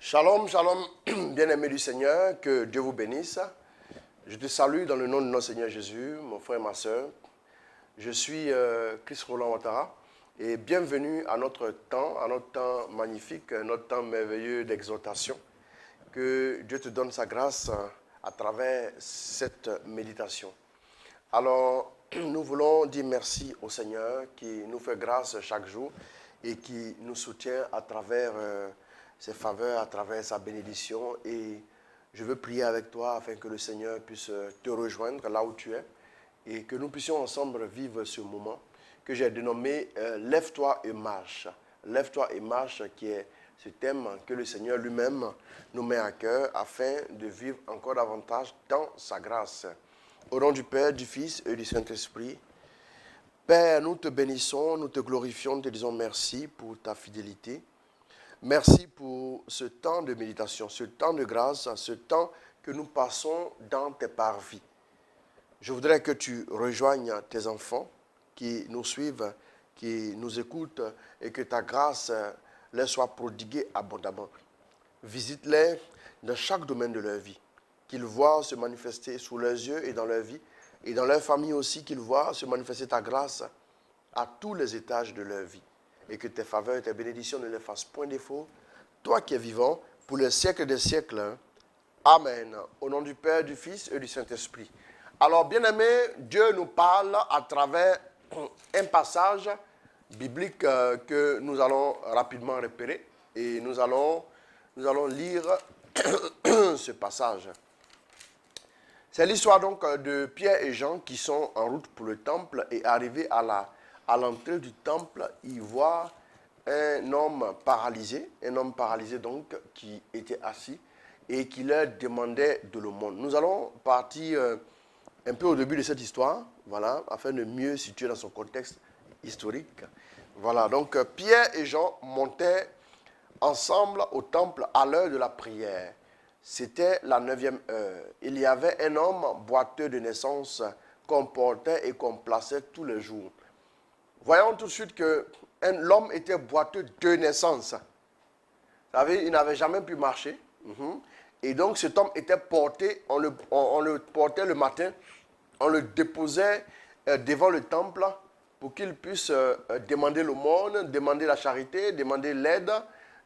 Shalom, shalom, bien-aimés du Seigneur, que Dieu vous bénisse. Je te salue dans le nom de notre Seigneur Jésus, mon frère et ma soeur. Je suis Chris Roland Ouattara et bienvenue à notre temps magnifique, notre temps merveilleux d'exhortation. Que Dieu te donne sa grâce à travers cette méditation. Alors, nous voulons dire merci au Seigneur qui nous fait grâce chaque jour et qui nous soutient à travers ses faveurs, à travers sa bénédiction. Et je veux prier avec toi afin que le Seigneur puisse te rejoindre là où tu es et que nous puissions ensemble vivre ce moment que j'ai dénommé « Lève-toi et marche ». « Lève-toi et marche » qui est ce thème que le Seigneur lui-même nous met à cœur afin de vivre encore davantage dans sa grâce. Au nom du Père, du Fils et du Saint-Esprit, Père, nous te bénissons, nous te glorifions, nous te disons merci pour ta fidélité. Merci pour ce temps de méditation, ce temps de grâce, ce temps que nous passons dans tes parvis. Je voudrais que tu rejoignes tes enfants qui nous suivent, qui nous écoutent et que ta grâce leur soit prodiguée abondamment. Visite-les dans chaque domaine de leur vie, qu'ils voient se manifester sous leurs yeux et dans leur vie, et dans leur famille aussi, qu'ils voient se manifester ta grâce à tous les étages de leur vie. Et que tes faveurs et tes bénédictions ne leur fassent point défaut. Toi qui es vivant, pour les siècles des siècles. Amen. Au nom du Père, du Fils et du Saint-Esprit. Alors, bien-aimés, Dieu nous parle à travers un passage biblique que nous allons rapidement repérer. Et nous allons lire ce passage. C'est l'histoire donc de Pierre et Jean qui sont en route pour le temple et arrivés à l'entrée du temple, ils voient un homme paralysé donc qui était assis et qui leur demandait de l'aumône. Nous allons partir un peu au début de cette histoire, voilà, afin de mieux situer dans son contexte historique. Voilà, donc Pierre et Jean montaient ensemble au temple à l'heure de la prière. C'était la 9e heure. Il y avait un homme boiteux de naissance qu'on portait et qu'on plaçait tous les jours. Voyons tout de suite que l'homme était boiteux de naissance. Vous savez, il n'avait jamais pu marcher. Et donc cet homme était porté, on le portait le matin, on le déposait devant le temple pour qu'il puisse demander l'aumône, demander la charité, demander l'aide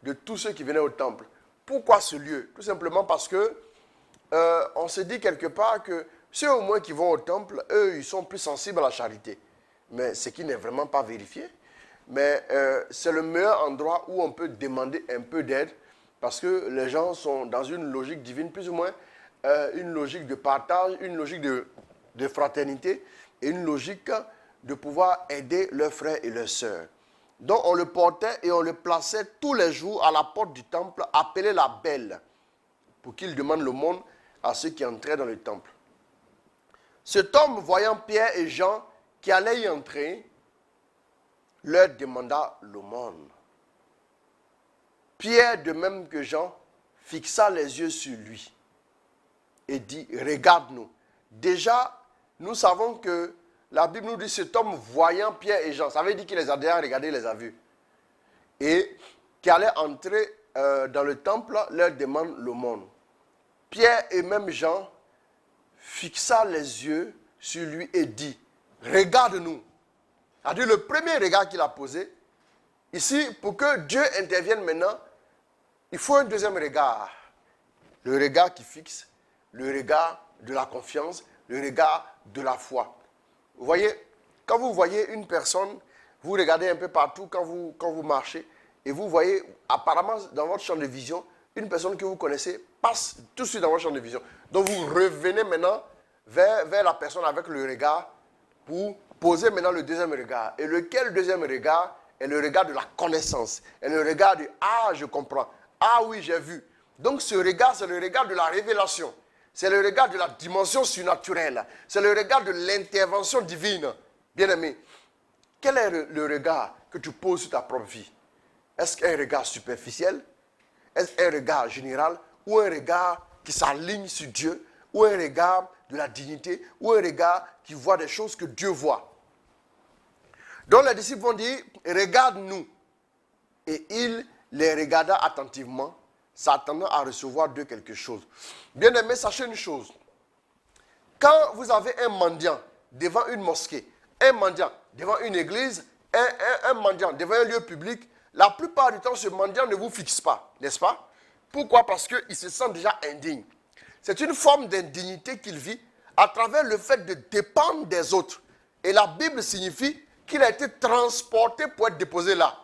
de tous ceux qui venaient au temple. Pourquoi ce lieu? Tout simplement parce que on se dit quelque part que ceux au moins qui vont au temple, eux, ils sont plus sensibles à la charité. Mais ce qui n'est vraiment pas vérifié. Mais c'est le meilleur endroit où on peut demander un peu d'aide parce que les gens sont dans une logique divine, plus ou moins une logique de partage, une logique de fraternité et une logique de pouvoir aider leurs frères et leurs sœurs. Donc on le portait et on le plaçait tous les jours à la porte du temple, appelé la belle, pour qu'il demande l'aumône à ceux qui entraient dans le temple. Cet homme, voyant Pierre et Jean qui allaient y entrer, leur demanda l'aumône. Pierre, de même que Jean, fixa les yeux sur lui et dit, regarde-nous. Déjà, nous savons que la Bible nous dit, cet homme voyant Pierre et Jean, ça veut dire qu'il les a déjà regardés, il les a vus. Et qui allait entrer dans le temple, leur demande l'aumône. Pierre et même Jean fixa les yeux sur lui et dit, regarde-nous. C'est-à-dire le premier regard qu'il a posé, ici, pour que Dieu intervienne maintenant, il faut un deuxième regard. Le regard qui fixe, le regard de la confiance, le regard de la foi. Vous voyez, quand vous voyez une personne, vous regardez un peu partout quand vous marchez, et vous voyez apparemment dans votre champ de vision, une personne que vous connaissez passe tout de suite dans votre champ de vision. Donc vous revenez maintenant vers la personne avec le regard pour poser maintenant le deuxième regard. Et lequel deuxième regard est le regard de la connaissance. Et le regard de « Ah, je comprends. Ah oui, j'ai vu ». Donc ce regard, c'est le regard de la révélation. C'est le regard de la dimension surnaturelle. C'est le regard de l'intervention divine. Bien-aimé, quel est le regard que tu poses sur ta propre vie? Est-ce qu'un regard superficiel? Est-ce un regard général? Ou un regard qui s'aligne sur Dieu? Ou un regard de la dignité? Ou un regard qui voit des choses que Dieu voit? Donc les disciples vont dire, regarde-nous. Et il les regarda attentivement, s'attendant à recevoir de quelque chose. Bien aimé, sachez une chose. Quand vous avez un mendiant devant une mosquée, un mendiant devant une église, un mendiant devant un lieu public, la plupart du temps, ce mendiant ne vous fixe pas, n'est-ce pas? Pourquoi? Parce qu'il se sent déjà indigne. C'est une forme d'indignité qu'il vit à travers le fait de dépendre des autres. Et la Bible signifie qu'il a été transporté pour être déposé là.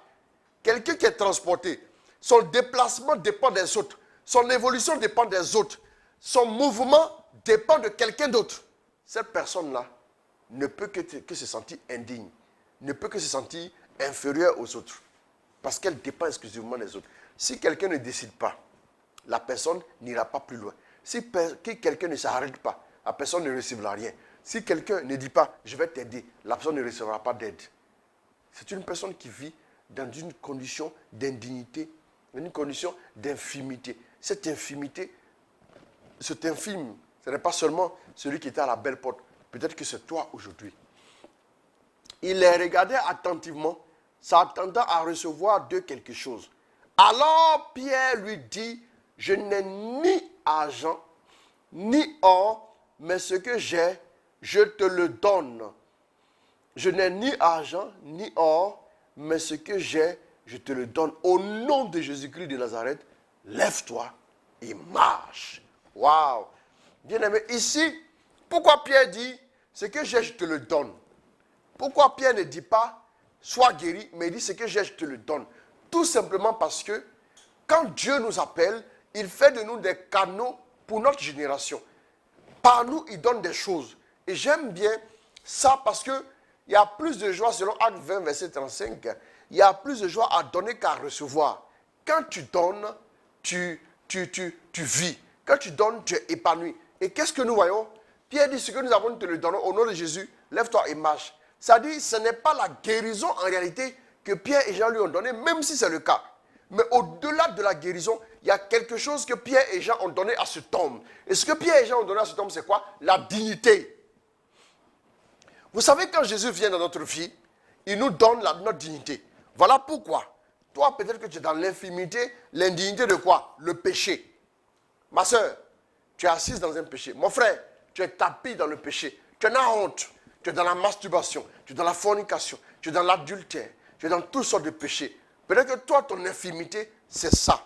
Quelqu'un qui est transporté, son déplacement dépend des autres. Son évolution dépend des autres. Son mouvement dépend de quelqu'un d'autre. Cette personne-là ne peut que se sentir indigne, ne peut que se sentir inférieure aux autres. Parce qu'elle dépend exclusivement des autres. Si quelqu'un ne décide pas, la personne n'ira pas plus loin. Si quelqu'un ne s'arrête pas, la personne ne recevra rien. Si quelqu'un ne dit pas, je vais t'aider, la personne ne recevra pas d'aide. C'est une personne qui vit dans une condition d'indignité, dans une condition d'infimité. Cette infimité, cet infime, ce n'est pas seulement celui qui était à la belle porte. Peut-être que c'est toi aujourd'hui. Il les regardait attentivement, s'attendant à recevoir d'eux quelque chose. Alors Pierre lui dit, je n'ai ni argent, ni or, mais ce que j'ai, je te le donne. Je n'ai ni argent, ni or, mais ce que j'ai, je te le donne. Au nom de Jésus-Christ de Nazareth, lève-toi et marche. Waouh! Bien-aimé, ici, pourquoi Pierre dit, ce que j'ai, je te le donne? Pourquoi Pierre ne dit pas, sois guéri, mais il dit, ce que j'ai, je te le donne? Tout simplement parce que, quand Dieu nous appelle, il fait de nous des canaux pour notre génération. Par nous, il donne des choses. Et j'aime bien ça parce qu'il y a plus de joie, selon Acte 20, verset 35, il y a plus de joie à donner qu'à recevoir. Quand tu donnes, tu vis. Quand tu donnes, tu es épanoui. Et qu'est-ce que nous voyons? Pierre dit, ce que nous avons, nous te le donnons au nom de Jésus, lève-toi et marche. Ça dit, ce n'est pas la guérison en réalité que Pierre et Jean lui ont donné, même si c'est le cas. Mais au-delà de la guérison, il y a quelque chose que Pierre et Jean ont donné à cet homme. Et ce que Pierre et Jean ont donné à cet homme, c'est quoi? La dignité. Vous savez, quand Jésus vient dans notre vie, il nous donne notre dignité. Voilà pourquoi. Toi, peut-être que tu es dans l'infimité, l'indignité de quoi? Le péché. Ma soeur, tu es assise dans un péché. Mon frère, tu es tapis dans le péché. Tu en as honte. Tu es dans la masturbation, tu es dans la fornication, tu es dans l'adultère, tu es dans toutes sortes de péchés. Peut-être que toi, ton infimité, c'est ça.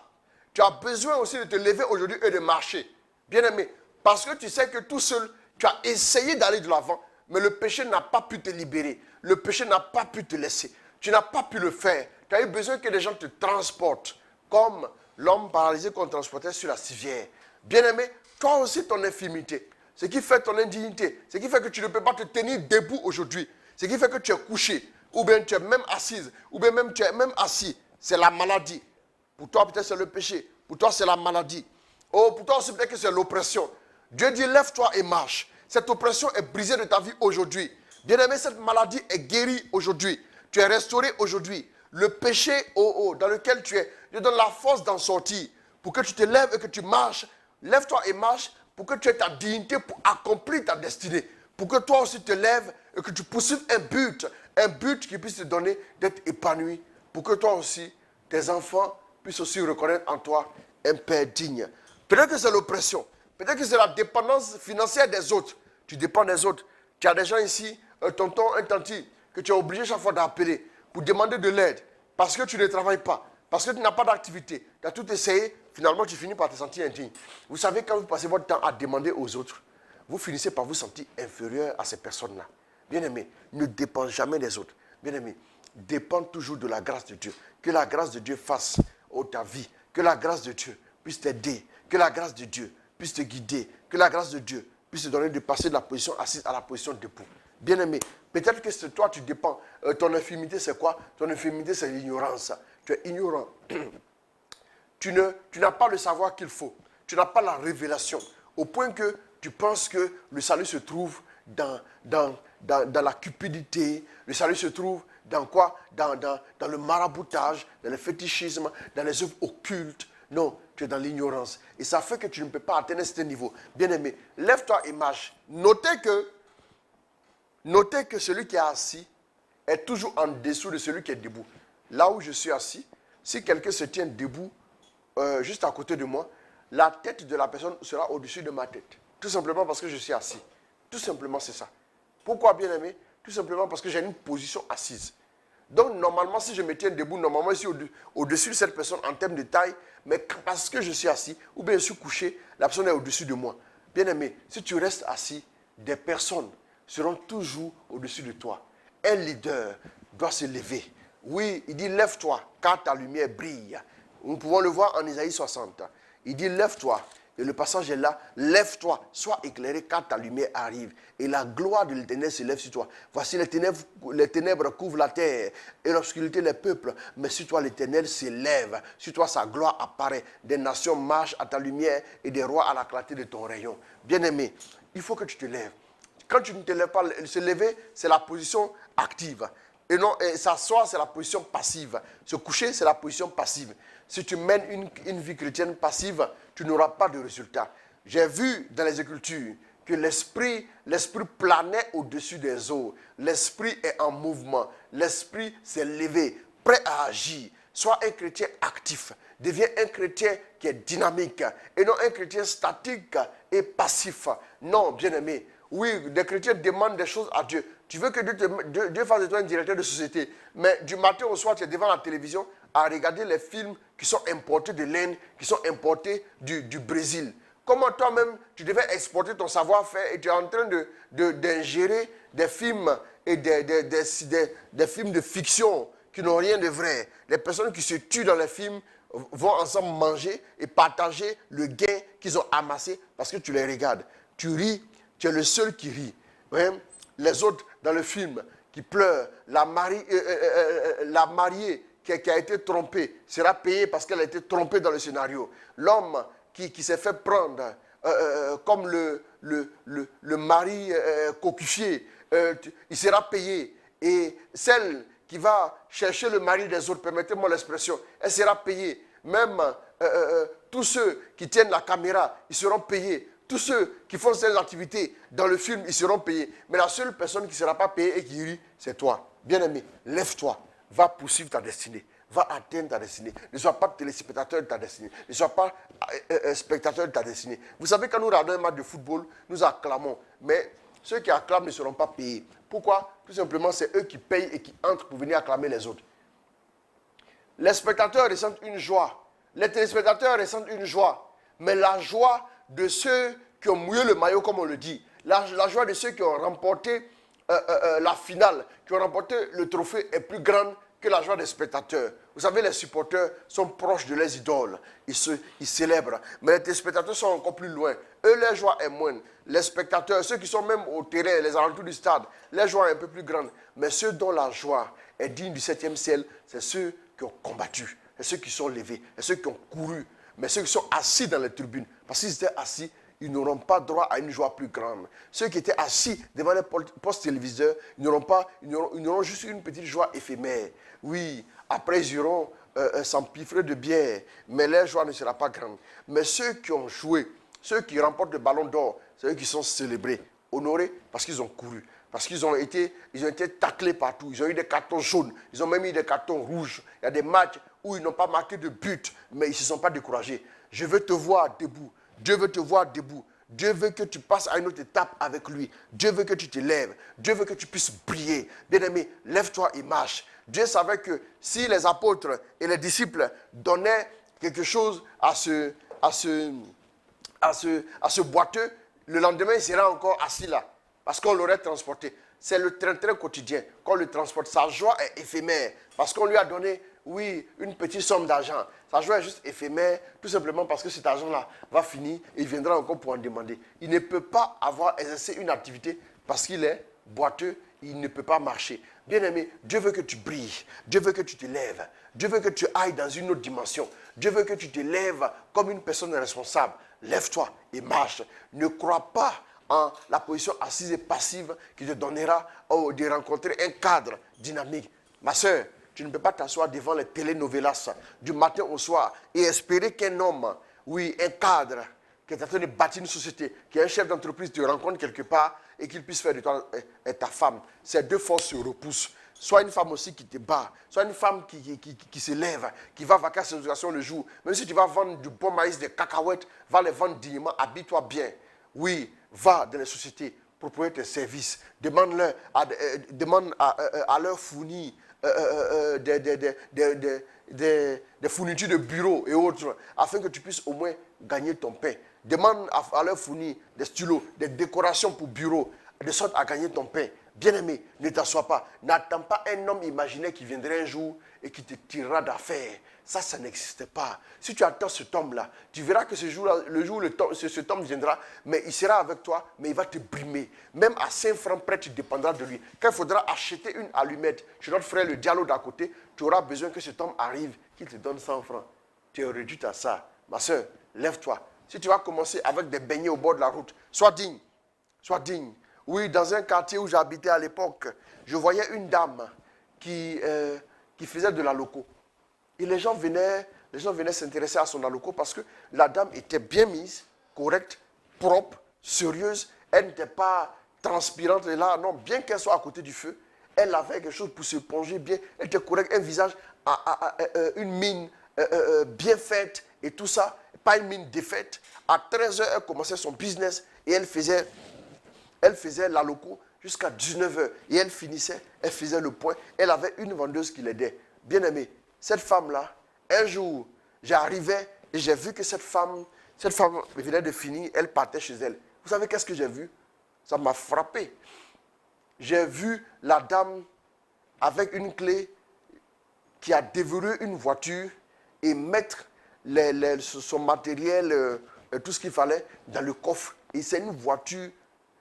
Tu as besoin aussi de te lever aujourd'hui et de marcher. Bien-aimé, parce que tu sais que tout seul, tu as essayé d'aller de l'avant, mais le péché n'a pas pu te libérer. Le péché n'a pas pu te laisser. Tu n'as pas pu le faire. Tu as eu besoin que les gens te transportent, comme l'homme paralysé qu'on transportait sur la civière. Bien-aimé, toi aussi, ton infimité, ce qui fait ton indignité, ce qui fait que tu ne peux pas te tenir debout aujourd'hui, ce qui fait que tu es couché, ou bien tu es même assise, ou bien même tu es même assis, c'est la maladie. Pour toi, peut-être c'est le péché. Pour toi, c'est la maladie. Oh, pour toi aussi, peut-être que c'est l'oppression. Dieu dit, lève-toi et marche. Cette oppression est brisée de ta vie aujourd'hui. Bien-aimé, cette maladie est guérie aujourd'hui. Tu es restauré aujourd'hui. Le péché dans lequel tu es, Dieu donne la force d'en sortir. Pour que tu te lèves et que tu marches, lève-toi et marche, pour que tu aies ta dignité pour accomplir ta destinée. Pour que toi aussi te lèves et que tu poursuives un but qui puisse te donner d'être épanoui. Pour que toi aussi, tes enfants puissent aussi reconnaître en toi un père digne. Peut-être que c'est l'oppression. Peut-être que c'est la dépendance financière des autres. Tu dépends des autres. Tu as des gens ici, un tonton, un tanti, que tu es obligé chaque fois d'appeler pour demander de l'aide. Parce que tu ne travailles pas. Parce que tu n'as pas d'activité. Tu as tout essayé. Finalement, tu finis par te sentir indigne. Vous savez, quand vous passez votre temps à demander aux autres, vous finissez par vous sentir inférieur à ces personnes-là. Bien-aimé, ne dépend jamais des autres. Bien-aimé, dépend toujours de la grâce de Dieu. Que la grâce de Dieu fasse ta vie. Que la grâce de Dieu puisse t'aider. Que la grâce de Dieu puisse te guider. Que la grâce de Dieu puisse te donner de passer de la position assise à la position debout. Bien-aimé, peut-être que c'est toi, tu dépends. Ton infimité, c'est quoi? Ton infimité, c'est l'ignorance. Tu es ignorant. Tu n'as pas le savoir qu'il faut. Tu n'as pas la révélation. Au point que tu penses que le salut se trouve dans la cupidité. Le salut se trouve dans quoi? Dans le maraboutage, dans le fétichisme, dans les œuvres occultes. Non, tu es dans l'ignorance. Et ça fait que tu ne peux pas atteindre ce niveau. Bien-aimé, lève-toi et marche. Notez que celui qui est assis est toujours en dessous de celui qui est debout. Là où je suis assis, si quelqu'un se tient debout, juste à côté de moi, la tête de la personne sera au-dessus de ma tête. Tout simplement parce que je suis assis. Tout simplement, c'est ça. Pourquoi, bien aimé? Tout simplement parce que j'ai une position assise. Donc, normalement, si je me tiens debout, normalement, je suis au-dessus de cette personne en termes de taille, mais parce que je suis assis, ou bien je suis couché, la personne est au-dessus de moi. Bien aimé, si tu restes assis, des personnes seront toujours au-dessus de toi. Un leader doit se lever. Oui, il dit, lève-toi, car ta lumière brille. Nous pouvons le voir en Isaïe 60. Il dit, lève-toi. Et le passage est là, lève-toi, sois éclairé car ta lumière arrive. Et la gloire de l'Éternel se lève sur toi. Voici les ténèbres couvrent la terre et l'obscurité les peuples. Mais sur toi l'Éternel s'élève, sur toi sa gloire apparaît. Des nations marchent à ta lumière et des rois à la clarté de ton rayon. Bien-aimé, il faut que tu te lèves. Quand tu ne te lèves pas, se lever, c'est la position active. Et non, s'asseoir, c'est la position passive. Se coucher, c'est la position passive. Si tu mènes une vie chrétienne passive, tu n'auras pas de résultat. J'ai vu dans les Écritures que l'esprit planait au-dessus des eaux. L'esprit est en mouvement. L'esprit s'est levé, prêt à agir. Sois un chrétien actif. Deviens un chrétien qui est dynamique. Et non un chrétien statique et passif. Non, bien-aimé. Oui, des chrétiens demandent des choses à Dieu. Tu veux que Dieu fasse de toi un directeur de société. Mais du matin au soir, tu es devant la télévision à regarder les films qui sont importés de l'Inde, qui sont importés du Brésil. Comment toi-même, tu devais exporter ton savoir-faire et tu es en train d'ingérer des films et des films de fiction qui n'ont rien de vrai. Les personnes qui se tuent dans les films vont ensemble manger et partager le gain qu'ils ont amassé parce que tu les regardes. Tu ris, tu es le seul qui rit. Ouais. Les autres dans le film qui pleurent, la mariée qui a été trompée sera payée parce qu'elle a été trompée dans le scénario. L'homme qui s'est fait prendre comme le mari cocufié, il sera payé. Et celle qui va chercher le mari des autres, permettez-moi l'expression, elle sera payée. Même tous ceux qui tiennent la caméra, ils seront payés. Tous ceux qui font ces activités dans le film, ils seront payés. Mais la seule personne qui ne sera pas payée et qui rit, c'est toi. Bien-aimé, lève-toi, va poursuivre ta destinée. Va atteindre ta destinée. Ne sois pas téléspectateur de ta destinée. Ne sois pas spectateur de ta destinée. Vous savez, quand nous regardons un match de football, nous acclamons. Mais ceux qui acclament ne seront pas payés. Pourquoi? Tout simplement, c'est eux qui payent et qui entrent pour venir acclamer les autres. Les spectateurs ressentent une joie. Les téléspectateurs ressentent une joie. Mais la joie de ceux qui ont mouillé le maillot, comme on le dit, la joie de ceux qui ont remporté la finale, qui ont remporté le trophée est plus grande que la joie des spectateurs. Vous savez, les supporters sont proches de leurs idoles. Ils célèbrent. Mais les téléspectateurs sont encore plus loin. Eux, leur joie est moindre. Les spectateurs, ceux qui sont même au terrain, les alentours du stade, leur joie est un peu plus grande. Mais ceux dont la joie est digne du 7e ciel, c'est ceux qui ont combattu. C'est ceux qui sont levés. C'est ceux qui ont couru. Mais ceux qui sont assis dans les tribunes, parce qu'ils étaient assis, ils n'auront pas droit à une joie plus grande. Ceux qui étaient assis devant les postes téléviseurs, ils n'auront juste une petite joie éphémère. Oui, après ils iront s'empiffrer de bière, mais leur joie ne sera pas grande. Mais ceux qui ont joué, ceux qui remportent le ballon d'or, c'est eux qui sont célébrés, honorés, parce qu'ils ont couru. Parce qu'ils ont été taclés partout. Ils ont eu des cartons jaunes. Ils ont même eu des cartons rouges. Il y a des matchs où ils n'ont pas marqué de but, mais ils ne se sont pas découragés. Je veux te voir debout. Dieu veut te voir debout. Dieu veut que tu passes à une autre étape avec lui. Dieu veut que tu te lèves. Dieu veut que tu puisses briller. Bien-aimé, lève-toi et marche. Dieu savait que si les apôtres et les disciples donnaient quelque chose à ce boiteux, le lendemain, il sera encore assis là. Parce qu'on l'aurait transporté. C'est le train-train quotidien qu'on le transporte. Sa joie est éphémère. Parce qu'on lui a donné, oui, une petite somme d'argent. Sa joie est juste éphémère, tout simplement parce que cet argent-là va finir et il viendra encore pour en demander. Il ne peut pas avoir exercé une activité parce qu'il est boiteux, il ne peut pas marcher. Bien-aimé, Dieu veut que tu brilles. Dieu veut que tu te lèves. Dieu veut que tu ailles dans une autre dimension. Dieu veut que tu te lèves comme une personne responsable. Lève-toi et marche. Ne crois pas en la position assise et passive qui te donnera de rencontrer un cadre dynamique. Ma soeur, tu ne peux pas t'asseoir devant les telenovelas du matin au soir et espérer qu'un homme, oui, un cadre, qui est en train de bâtir une société, qui est un chef d'entreprise, te rencontre quelque part et qu'il puisse faire de toi ta femme. Ces deux forces se repoussent. Sois une femme aussi qui te bat. Sois une femme qui se lève, qui va vaquer à ses occupations le jour. Même si tu vas vendre du bon maïs, des cacahuètes, va les vendre dignement, habille-toi bien. Oui, va dans les sociétés, proposer tes services. Demande à leur fournir des fournitures de bureau et autres, afin que tu puisses au moins gagner ton pain. Demande à leur fournir des stylos, des décorations pour bureau, de sorte à gagner ton pain. Bien-aimé, ne t'assois pas. N'attends pas un homme imaginaire qui viendrait un jour et qui te tirera d'affaire. Ça n'existe pas. Si tu attends cet homme-là, tu verras que ce jour-là, le jour où cet homme viendra, mais il sera avec toi, mais il va te brimer. Même à 5 francs près, tu dépendras de lui. Quand il faudra acheter une allumette chez notre frère le dialogue d'à côté, tu auras besoin que cet homme arrive, qu'il te donne 100 francs. Tu es réduit à ça. Ma soeur, lève-toi. Si tu vas commencer avec des beignets au bord de la route, sois digne. Sois digne. Oui, dans un quartier où j'habitais à l'époque, je voyais une dame qui faisait de la loco. Et les gens venaient s'intéresser à son aloco parce que la dame était bien mise, correcte, propre, sérieuse. Elle n'était pas transpirante et là, non, bien qu'elle soit à côté du feu, elle avait quelque chose pour se plonger bien. Elle était correcte, un visage, une mine bien faite et tout ça, pas une mine défaite. À 13h, elle commençait son business et elle faisait la loco jusqu'à 19h. Et elle finissait, elle faisait le point. Elle avait une vendeuse qui l'aidait. Bien aimé, cette femme-là, un jour, j'arrivais et j'ai vu que cette femme venait de finir, elle partait chez elle. Vous savez qu'est-ce que j'ai vu? Ça m'a frappé. J'ai vu la dame avec une clé qui a déverrouillé une voiture et mettre son matériel, tout ce qu'il fallait, dans le coffre. Et c'est une voiture,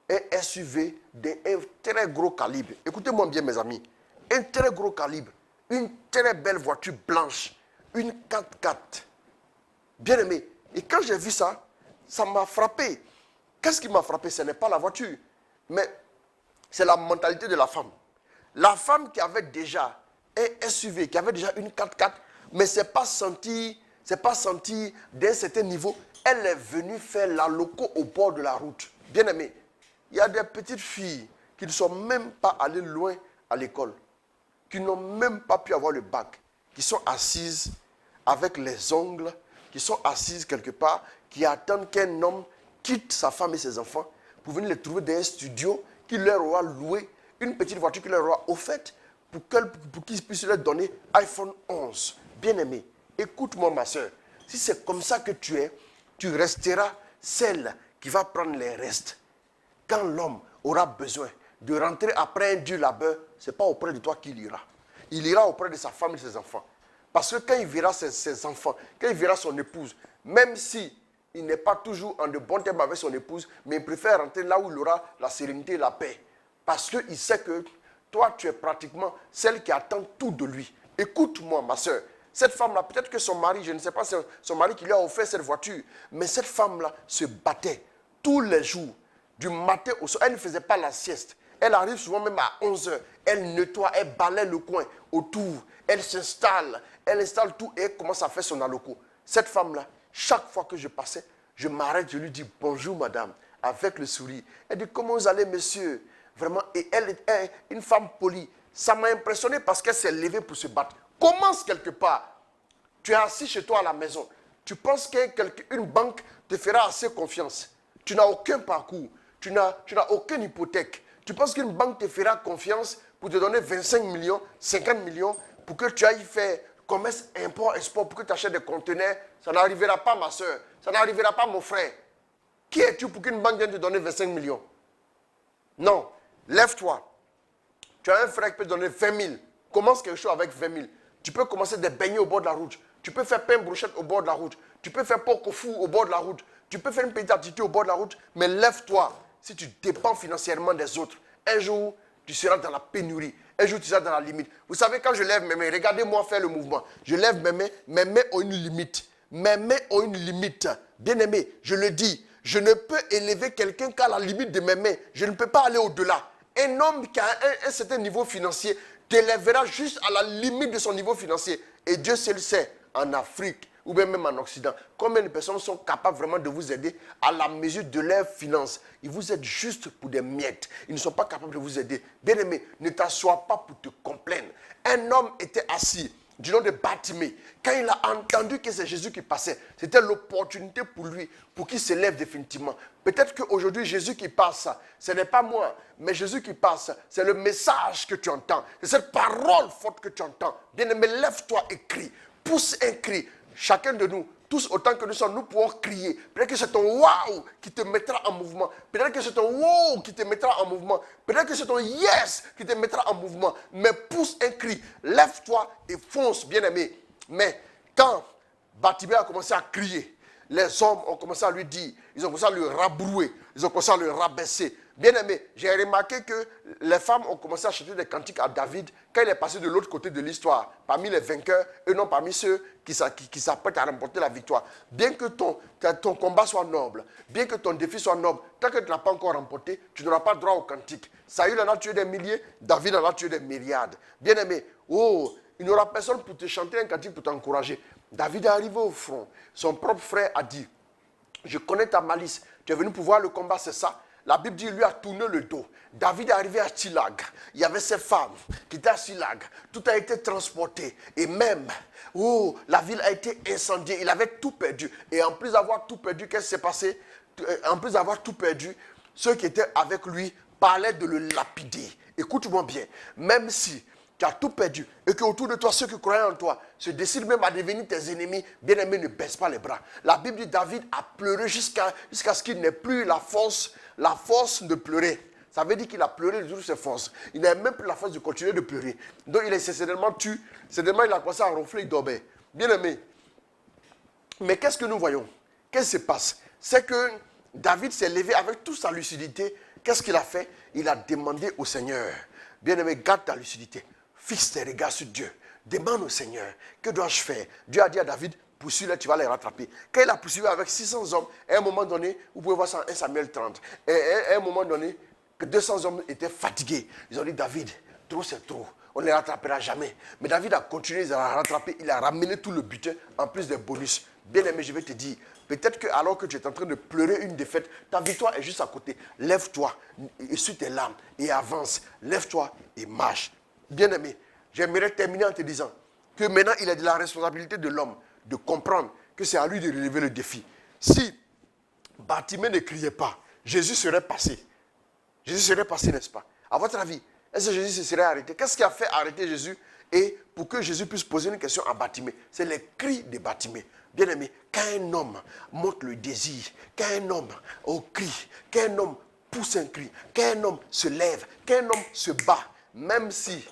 un SUV d'un très gros calibre. Écoutez-moi bien, mes amis. Un très gros calibre. Une très belle voiture blanche. Une 4x4. Bien aimé. Et quand j'ai vu ça, ça m'a frappé. Qu'est-ce qui m'a frappé? Ce n'est pas la voiture, mais c'est la mentalité de la femme. La femme qui avait déjà un SUV, qui avait déjà une 4x4, mais ce n'est pas senti d'un certain niveau. Elle est venue faire la loco au bord de la route. Bien aimé, il y a des petites filles qui ne sont même pas allées loin à l'école, qui n'ont même pas pu avoir le bac, qui sont assises avec les ongles, qui sont assises quelque part, qui attendent qu'un homme quitte sa femme et ses enfants pour venir les trouver dans un studio qui leur aura loué, une petite voiture qui leur aura offerte pour qu'ils puissent leur donner iPhone 11. Bien-aimé, écoute-moi ma soeur, si c'est comme ça que tu es, tu resteras celle qui va prendre les restes. Quand l'homme aura besoin de rentrer après un dur labeur, ce n'est pas auprès de toi qu'il ira. Il ira auprès de sa femme et ses enfants. Parce que quand il verra ses enfants, quand il verra son épouse, même si il n'est pas toujours en de bons termes avec son épouse, mais il préfère rentrer là où il aura la sérénité et la paix. Parce qu'il sait que toi, tu es pratiquement celle qui attend tout de lui. Écoute-moi, ma soeur. Cette femme-là, peut-être que son mari, je ne sais pas si c'est son mari qui lui a offert cette voiture, mais cette femme-là se battait tous les jours, du matin au soir. Elle ne faisait pas la sieste. Elle arrive souvent même à 11h. Elle nettoie, elle balaie le coin autour. Elle s'installe, elle installe tout et elle commence à faire son aloco. Cette femme-là, chaque fois que je passais, je m'arrête, je lui dis bonjour madame, avec le sourire. Elle dit comment vous allez monsieur? Vraiment, et elle est une femme polie. Ça m'a impressionné parce qu'elle s'est levée pour se battre. Commence quelque part. Tu es assis chez toi à la maison. Tu penses qu'une banque te fera assez confiance. Tu n'as aucun parcours. Tu n'as aucune hypothèque. Tu penses qu'une banque te fera confiance pour te donner 25 millions, 50 millions, pour que tu ailles faire commerce, import, export, pour que tu achètes des conteneurs? Ça n'arrivera pas, ma soeur. Ça n'arrivera pas, mon frère. Qui es-tu pour qu'une banque vienne te donner 25 millions? Non. Lève-toi. Tu as un frère qui peut te donner 20 000. Commence quelque chose avec 20 000. Tu peux commencer des beignets au bord de la route. Tu peux faire pain brochette au bord de la route. Tu peux faire porc au four au bord de la route. Tu peux faire une petite activité au bord de la route. Mais lève-toi. Si tu dépends financièrement des autres, un jour, tu seras dans la pénurie. Un jour, tu seras dans la limite. Vous savez, quand je lève mes mains, regardez-moi faire le mouvement. Je lève mes mains ont une limite. Mes mains ont une limite. Bien-aimé, je le dis, je ne peux élever quelqu'un qu'à la limite de mes mains. Je ne peux pas aller au-delà. Un homme qui a un certain niveau financier t'élèvera juste à la limite de son niveau financier. Et Dieu seul sait, en Afrique, ou bien même en Occident, combien de personnes sont capables vraiment de vous aider à la mesure de leurs finances? Ils vous aident juste pour des miettes. Ils ne sont pas capables de vous aider. Bien-aimé, ne t'assois pas pour te complaindre. Un homme était assis du nom de Bartimée. Quand il a entendu que c'est Jésus qui passait, c'était l'opportunité pour lui, pour qu'il se lève définitivement. Peut-être qu'aujourd'hui, Jésus qui passe, ce n'est pas moi, mais Jésus qui passe, c'est le message que tu entends. C'est cette parole forte que tu entends. Bien-aimé, lève-toi et crie. Pousse un cri. Chacun de nous, tous autant que nous sommes, nous pouvons crier. Peut-être que c'est ton waouh qui te mettra en mouvement. Peut-être que c'est ton wow qui te mettra en mouvement. Peut-être que c'est ton yes qui te mettra en mouvement. Mais pousse un cri. Lève-toi et fonce, bien-aimé. Mais quand Bartimée a commencé à crier, les hommes ont commencé à lui dire, ils ont commencé à le rabrouer, ils ont commencé à le rabaisser. Bien-aimé, j'ai remarqué que les femmes ont commencé à chanter des cantiques à David quand il est passé de l'autre côté de l'histoire, parmi les vainqueurs et non parmi ceux qui s'apprêtent à remporter la victoire. Bien que ton combat soit noble, bien que ton défi soit noble, tant que tu n'as pas encore remporté, tu n'auras pas droit au cantique. Saül en a tué des milliers, David en a tué des myriades. Bien-aimé, il n'y aura personne pour te chanter un cantique pour t'encourager. David est arrivé au front. Son propre frère a dit, je connais ta malice, tu es venu pour voir le combat, c'est ça? La Bible dit, il lui a tourné le dos. David est arrivé à Tzilag. Il y avait ses femmes qui étaient à Tzilag. Tout a été transporté. Et même, la ville a été incendiée. Il avait tout perdu. Et en plus d'avoir tout perdu, qu'est-ce qui s'est passé? En plus d'avoir tout perdu, ceux qui étaient avec lui parlaient de le lapider. Écoute-moi bien. Même si tu as tout perdu et qu'autour de toi, ceux qui croyaient en toi se décident même à devenir tes ennemis, bien-aimés, ne baisse pas les bras. La Bible dit David a pleuré jusqu'à ce qu'il n'ait plus la force de pleurer. Ça veut dire qu'il a pleuré de toutes ses forces. Il n'a même plus la force de continuer de pleurer. Donc il est certainement tué. Certainement, il a commencé à ronfler, il dormait. Bien-aimé. Mais qu'est-ce que nous voyons? Qu'est-ce qui se passe? C'est que David s'est levé avec toute sa lucidité. Qu'est-ce qu'il a fait? Il a demandé au Seigneur, bien-aimé, garde ta lucidité. Fixe tes regards sur Dieu. Demande au Seigneur, que dois-je faire? Dieu a dit à David, poursuis-les, tu vas les rattraper. Quand il a poursuivi avec 600 hommes, à un moment donné, vous pouvez voir ça en 1 Samuel 30, à un moment donné, que 200 hommes étaient fatigués. Ils ont dit, David, trop c'est trop, on ne les rattrapera jamais. Mais David a continué, il a rattrapé, il a ramené tout le butin, en plus des bonus. Bien aimé, je vais te dire, peut-être que alors que tu es en train de pleurer une défaite, ta victoire est juste à côté. Lève-toi, essuie tes larmes et avance. Lève-toi et marche. Bien-aimé, j'aimerais terminer en te disant que maintenant, il est de la responsabilité de l'homme de comprendre que c'est à lui de relever le défi. Si Bartimée ne criait pas, Jésus serait passé. Jésus serait passé, n'est-ce pas? À votre avis, est-ce que Jésus se serait arrêté? Qu'est-ce qui a fait arrêter Jésus? Et pour que Jésus puisse poser une question à Bartimée, c'est les cris de Bartimée. Bien-aimé, quand un homme montre le désir, quand un homme crie, quand un homme pousse un cri, quand un homme se lève, quand un homme se bat, même si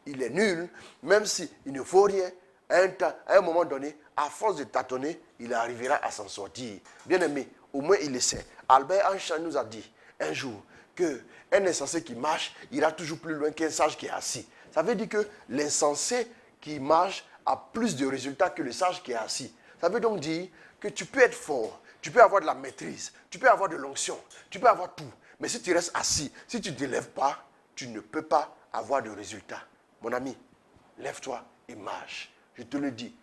il est nul, même s'il ne faut rien, à un moment donné, à force de tâtonner, il arrivera à s'en sortir. Bien-aimé, au moins il le sait. Albert Einstein nous a dit un jour qu'un insensé qui marche ira toujours plus loin qu'un sage qui est assis. Ça veut dire que l'insensé qui marche a plus de résultats que le sage qui est assis. Ça veut donc dire que tu peux être fort, tu peux avoir de la maîtrise, tu peux avoir de l'onction, tu peux avoir tout. Mais si tu restes assis, si tu ne te lèves pas, tu ne peux pas avoir de résultats. Mon ami, lève-toi et marche. Je te le dis.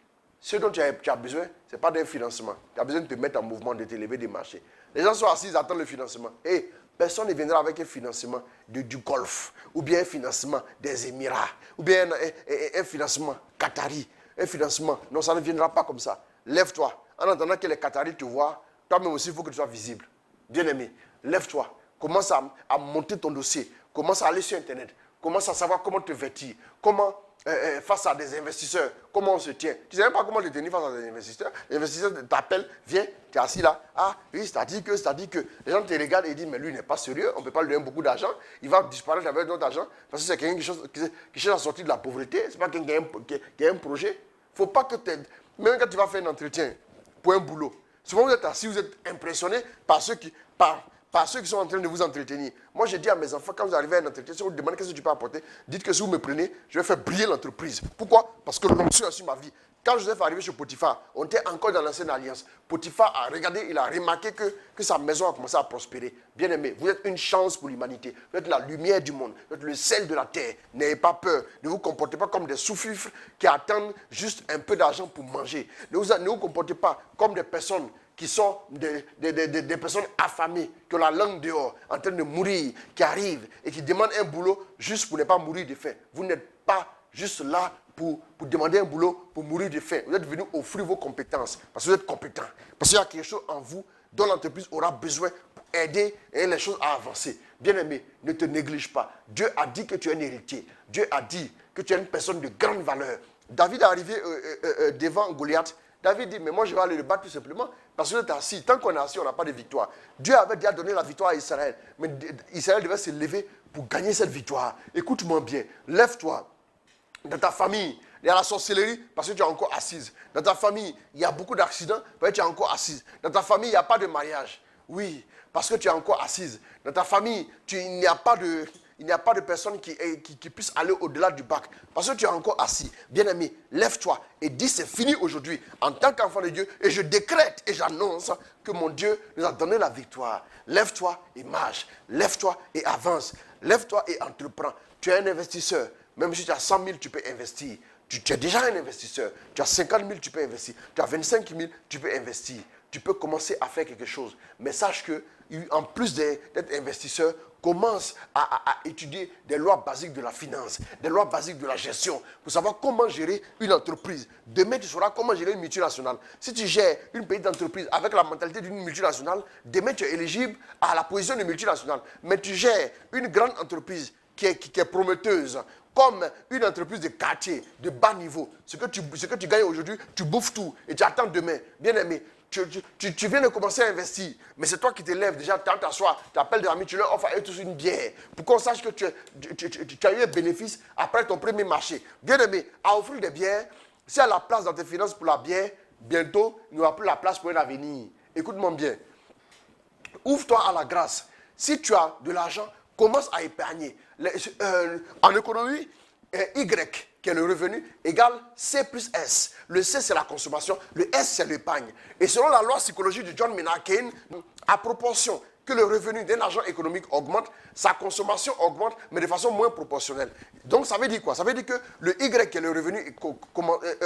Ce dont tu as besoin, ce n'est pas d'un financement. Tu as besoin de te mettre en mouvement, de te lever, de marcher. Les gens sont assis, ils attendent le financement. Et personne ne viendra avec un financement du Golfe, ou bien un financement des Émirats, ou bien un financement qatari, un financement. Non, ça ne viendra pas comme ça. Lève-toi. En attendant que les Qataris te voient, toi-même aussi, il faut que tu sois visible. Bien-aimé, lève-toi. Commence à monter ton dossier. Commence à aller sur Internet. Commence à savoir comment te vêtir. Comment, face à des investisseurs, comment on se tient. Tu ne sais même pas comment te tenir face à des investisseurs. Les investisseurs t'appellent, viens, tu es assis là. Ah, oui, c'est-à-dire que. Les gens te regardent et disent, mais lui n'est pas sérieux, on ne peut pas lui donner beaucoup d'argent. Il va disparaître avec notre argent. Parce que c'est quelqu'un qui cherche à sortir de la pauvreté. Ce n'est pas quelqu'un qui a un projet. Il ne faut pas que tu aides. Même quand tu vas faire un entretien pour un boulot, souvent vous êtes assis, vous êtes impressionné par ceux qui sont en train de vous entretenir. Moi, j'ai dit à mes enfants, quand vous arrivez à un entretien, si vous demandez qu'est-ce que tu peux apporter, dites que si vous me prenez, je vais faire briller l'entreprise. Pourquoi? Parce que l'onction est sur ma vie. Quand Joseph est arrivé chez Potiphar, on était encore dans l'ancienne alliance. Potiphar a regardé, il a remarqué que sa maison a commencé à prospérer. Bien aimé, vous êtes une chance pour l'humanité. Vous êtes la lumière du monde. Vous êtes le sel de la terre. N'ayez pas peur. Ne vous comportez pas comme des sous-fifres qui attendent juste un peu d'argent pour manger. Ne vous comportez pas comme des personnes qui sont des personnes affamées, qui ont la langue dehors, en train de mourir, qui arrivent et qui demandent un boulot juste pour ne pas mourir de faim. Vous n'êtes pas juste là pour demander un boulot, pour mourir de faim. Vous êtes venu offrir vos compétences, parce que vous êtes compétent. Parce qu'il y a quelque chose en vous dont l'entreprise aura besoin pour aider les choses à avancer. Bien-aimé, ne te néglige pas. Dieu a dit que tu es un héritier. Dieu a dit que tu es une personne de grande valeur. David est arrivé devant Goliath. David dit, mais moi je vais aller le battre tout simplement parce que tu es assis. Tant qu'on est assis, on n'a pas de victoire. Dieu avait déjà donné la victoire à Israël. Mais Israël devait se lever pour gagner cette victoire. Écoute-moi bien, lève-toi. Dans ta famille, il y a la sorcellerie parce que tu es encore assise. Dans ta famille, il y a beaucoup d'accidents parce que tu es encore assise. Dans ta famille, il n'y a pas de mariage. Oui, parce que tu es encore assise. Dans ta famille, il n'y a pas de personne qui puisse aller au-delà du bac. Parce que tu es encore assis. Bien-aimé, lève-toi et dis c'est fini aujourd'hui en tant qu'enfant de Dieu. Et je décrète et j'annonce que mon Dieu nous a donné la victoire. Lève-toi et marche. Lève-toi et avance. Lève-toi et entreprends. Tu es un investisseur. Même si tu as 100 000, tu peux investir. Tu es déjà un investisseur. Tu as 50 000, tu peux investir. Tu as 25 000, tu peux investir. Tu peux commencer à faire quelque chose. Mais sache que, en plus d'être investisseur, commence à étudier des lois basiques de la finance, des lois basiques de la gestion, pour savoir comment gérer une entreprise. Demain, tu sauras comment gérer une multinationale. Si tu gères une petite entreprise avec la mentalité d'une multinationale, demain, tu es éligible à la position de multinationale. Mais tu gères une grande entreprise qui est prometteuse, comme une entreprise de quartier, de bas niveau. Ce que tu gagnes aujourd'hui, tu bouffes tout et tu attends demain. Bien aimé, tu viens de commencer à investir, mais c'est toi qui te lèves déjà, tu t'assois, tu appelles des amis, tu leur offres à eux tous une bière, pour qu'on sache que tu as eu un bénéfice après ton premier marché. Bien aimé, à offrir des bières, s'il y a la place dans tes finances pour la bière, bientôt, il n'y aura plus la place pour un avenir. Écoute-moi bien. Ouvre-toi à la grâce. Si tu as de l'argent, commence à épargner. En économie, Y, qui est le revenu, égale C plus S. Le C, c'est la consommation. Le S, c'est l'épargne. Et selon la loi psychologique de John Maynard Keynes, à proportion que le revenu d'un agent économique augmente, sa consommation augmente, mais de façon moins proportionnelle. Donc, ça veut dire quoi? Ça veut dire que le Y, qui est le revenu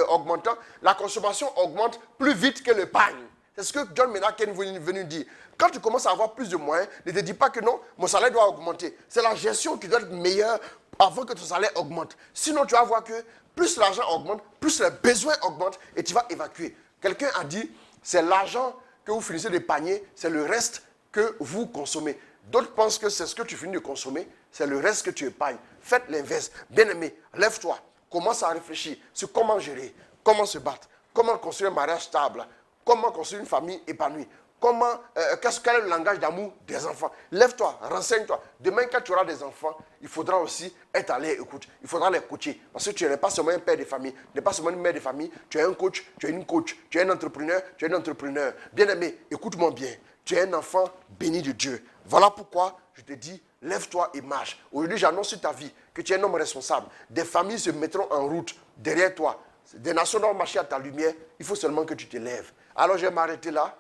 augmentant, la consommation augmente plus vite que l'épargne. C'est ce que John Maynard Keynes est venu dire. Quand tu commences à avoir plus de moyens, ne te dis pas que non, mon salaire doit augmenter. C'est la gestion qui doit être meilleure avant que ton salaire augmente. Sinon, tu vas voir que plus l'argent augmente, plus les besoins augmentent et tu vas évacuer. Quelqu'un a dit, c'est l'argent que vous finissez d'épargner, c'est le reste que vous consommez. D'autres pensent que c'est ce que tu finis de consommer, c'est le reste que tu épargnes. Faites l'inverse. Bien-aimé, lève-toi. Commence à réfléchir sur comment gérer, comment se battre, comment construire un mariage stable, comment construire une famille épanouie. Quel est le langage d'amour des enfants? Lève-toi, renseigne-toi. Demain, quand tu auras des enfants, il faudra aussi être à leur écoute. Il faudra les coacher. Parce que tu n'es pas seulement un père de famille, tu n'es pas seulement une mère de famille, tu es un coach, tu es une coach, tu es un entrepreneur, tu es un entrepreneur. Bien-aimé, écoute-moi bien. Tu es un enfant béni de Dieu. Voilà pourquoi je te dis, lève-toi et marche. Aujourd'hui, j'annonce sur ta vie que tu es un homme responsable. Des familles se mettront en route derrière toi. Des nations doivent marcher à ta lumière. Il faut seulement que tu te lèves. Alors, je vais m'arrêter là.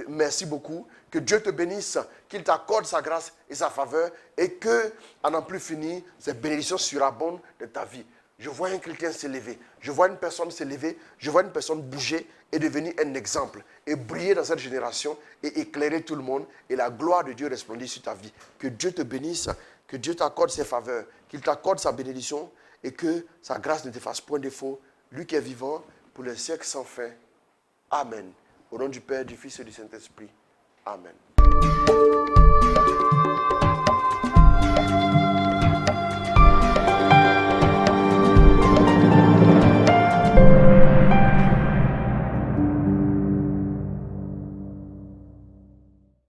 Merci beaucoup. Que Dieu te bénisse, qu'il t'accorde sa grâce et sa faveur et que, à n'en plus finir, ces bénédictions surabondent de ta vie. Je vois un chrétien s'élever, je vois une personne s'élever, je vois une personne bouger et devenir un exemple et briller dans cette génération et éclairer tout le monde et la gloire de Dieu resplendir sur ta vie. Que Dieu te bénisse, que Dieu t'accorde ses faveurs, qu'il t'accorde sa bénédiction et que sa grâce ne te fasse point défaut. Lui qui est vivant pour les siècles sans fin. Amen. Au nom du Père, du Fils et du Saint-Esprit. Amen.